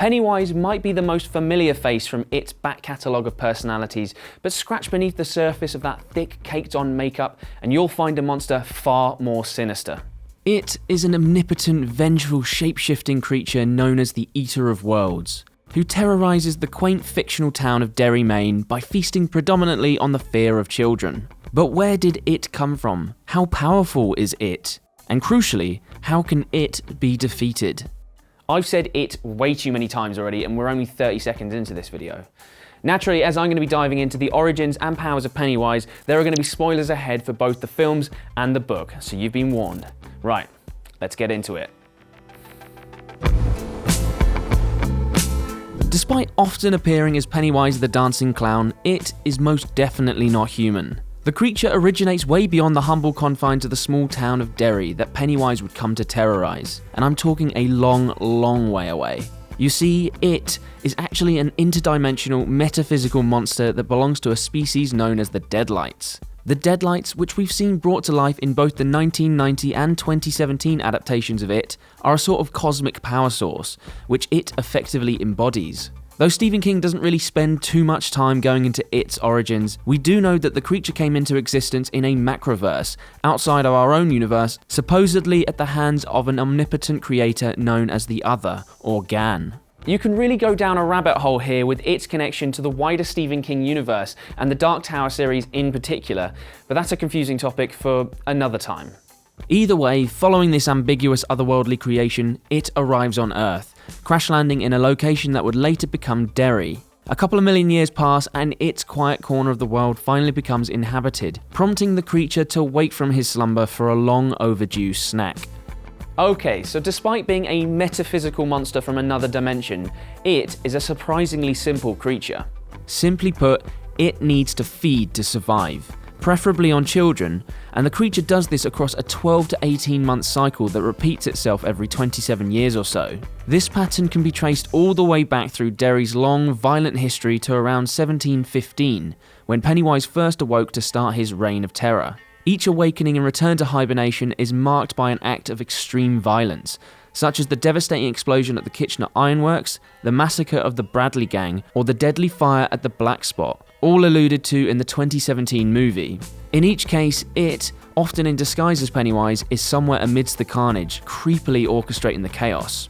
Pennywise might be the most familiar face from It's back catalogue of personalities, but scratch beneath the surface of that thick, caked-on makeup and you'll find a monster far more sinister. It is an omnipotent, vengeful, shape-shifting creature known as the Eater of Worlds, who terrorises the quaint fictional town of Derry, Maine by feasting predominantly on the fear of children. But where did it come from? How powerful is it? And crucially, how can it be defeated? I've said it way too many times already and we're only 30 seconds into this video. Naturally, as I'm going to be diving into the origins and powers of Pennywise, there are going to be spoilers ahead for both the films and the book, so you've been warned. Right, let's get into it. Despite often appearing as Pennywise the Dancing Clown, it is most definitely not human. The creature originates way beyond the humble confines of the small town of Derry that Pennywise would come to terrorise, and I'm talking a long, long way away. You see, it is actually an interdimensional, metaphysical monster that belongs to a species known as the Deadlights. The Deadlights, which we've seen brought to life in both the 1990 and 2017 adaptations of it, are a sort of cosmic power source, which it effectively embodies. Though Stephen King doesn't really spend too much time going into its origins, we do know that the creature came into existence in a macroverse, outside of our own universe, supposedly at the hands of an omnipotent creator known as the Other, or Gan. You can really go down a rabbit hole here with its connection to the wider Stephen King universe and the Dark Tower series in particular, but that's a confusing topic for another time. Either way, following this ambiguous otherworldly creation, it arrives on Earth, crash landing in a location that would later become Derry. A couple of million years pass and its quiet corner of the world finally becomes inhabited, prompting the creature to wake from his slumber for a long overdue snack. Okay, so despite being a metaphysical monster from another dimension, it is a surprisingly simple creature. Simply put, it needs to feed to survive, preferably on children, and the creature does this across a 12 to 18 month cycle that repeats itself every 27 years or so. This pattern can be traced all the way back through Derry's long, violent history to around 1715, when Pennywise first awoke to start his reign of terror. Each awakening and return to hibernation is marked by an act of extreme violence, such as the devastating explosion at the Kitchener Ironworks, the massacre of the Bradley Gang, or the deadly fire at the Black Spot, all alluded to in the 2017 movie. In each case, it, often in disguise as Pennywise, is somewhere amidst the carnage, creepily orchestrating the chaos.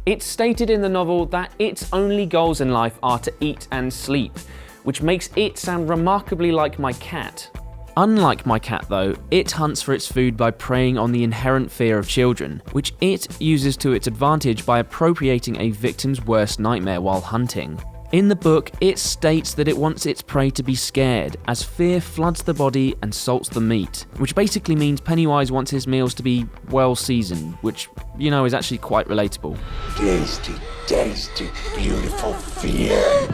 It's stated in the novel that its only goals in life are to eat and sleep, which makes it sound remarkably like my cat. Unlike my cat though, it hunts for its food by preying on the inherent fear of children, which it uses to its advantage by appropriating a victim's worst nightmare while hunting. In the book, it states that it wants its prey to be scared, as fear floods the body and salts the meat, which basically means Pennywise wants his meals to be well seasoned, which, you know, is actually quite relatable. Tasty, tasty, beautiful fear.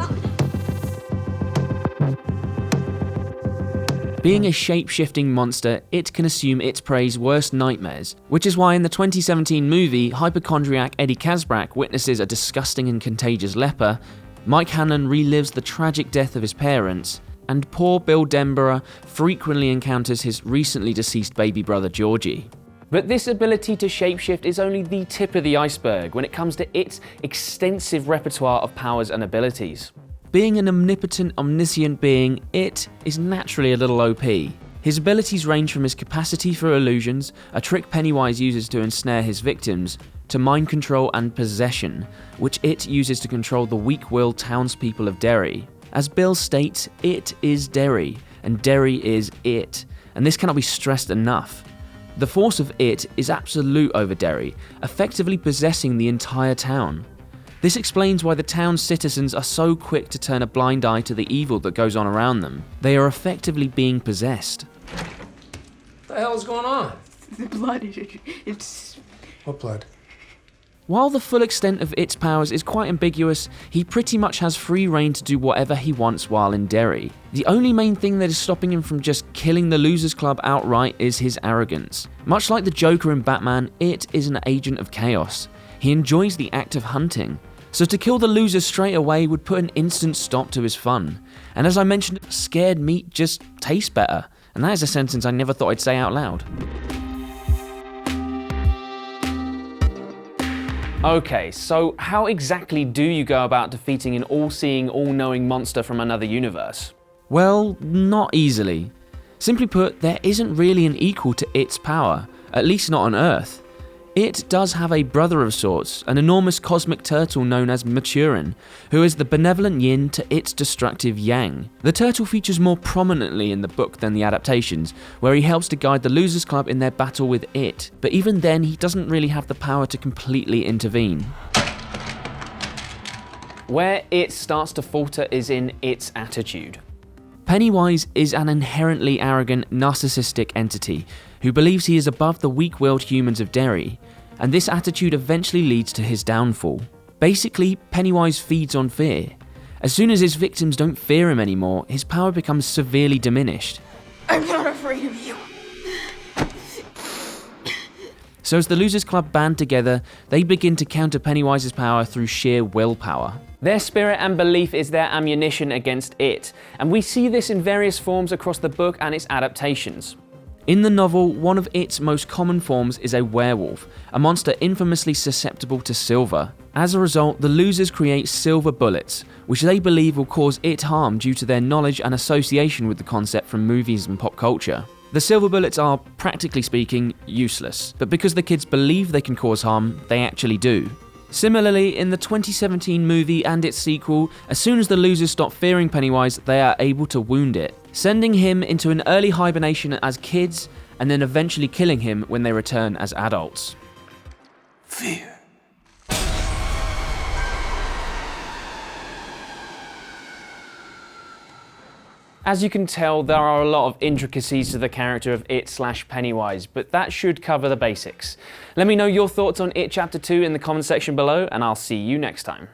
Being a shape-shifting monster, it can assume its prey's worst nightmares, which is why in the 2017 movie, hypochondriac Eddie Kazbrak witnesses a disgusting and contagious leper, Mike Hannon relives the tragic death of his parents, and poor Bill Denborough frequently encounters his recently deceased baby brother Georgie. But this ability to shapeshift is only the tip of the iceberg when it comes to its extensive repertoire of powers and abilities. Being an omnipotent, omniscient being, it is naturally a little OP. His abilities range from his capacity for illusions, a trick Pennywise uses to ensnare his victims, to mind control and possession, which it uses to control the weak-willed townspeople of Derry. As Bill states, it is Derry, and Derry is it, and this cannot be stressed enough. The force of it is absolute over Derry, effectively possessing the entire town. This explains why the town's citizens are so quick to turn a blind eye to the evil that goes on around them. They are effectively being possessed. What the hell is going on? The blood, it's... What blood? While the full extent of its powers is quite ambiguous, he pretty much has free reign to do whatever he wants while in Derry. The only main thing that is stopping him from just killing the Losers Club outright is his arrogance. Much like the Joker in Batman, it is an agent of chaos. He enjoys the act of hunting. So to kill the losers straight away would put an instant stop to his fun. And as I mentioned, scared meat just tastes better. And that is a sentence I never thought I'd say out loud. Okay, so how exactly do you go about defeating an all-seeing, all-knowing monster from another universe? Well, not easily. Simply put, there isn't really an equal to its power, at least not on Earth. It does have a brother of sorts, an enormous cosmic turtle known as Maturin, who is the benevolent yin to its destructive yang. The turtle features more prominently in the book than the adaptations, where he helps to guide the Losers Club in their battle with it, but even then he doesn't really have the power to completely intervene. Where it starts to falter is in its attitude. Pennywise is an inherently arrogant, narcissistic entity who believes he is above the weak-willed humans of Derry, and this attitude eventually leads to his downfall. Basically, Pennywise feeds on fear. As soon as his victims don't fear him anymore, his power becomes severely diminished. I'm not afraid of you. So as the Losers Club band together, they begin to counter Pennywise's power through sheer willpower. Their spirit and belief is their ammunition against it, and we see this in various forms across the book and its adaptations. In the novel, one of its most common forms is a werewolf, a monster infamously susceptible to silver. As a result, the Losers create silver bullets, which they believe will cause it harm due to their knowledge and association with the concept from movies and pop culture. The silver bullets are, practically speaking, useless, but because the kids believe they can cause harm, they actually do. Similarly, in the 2017 movie and its sequel, as soon as the Losers stop fearing Pennywise, they are able to wound it, sending him into an early hibernation as kids, and then eventually killing him when they return as adults. Fear. As you can tell, there are a lot of intricacies to the character of It/Pennywise, but that should cover the basics. Let me know your thoughts on It Chapter 2 in the comment section below, and I'll see you next time.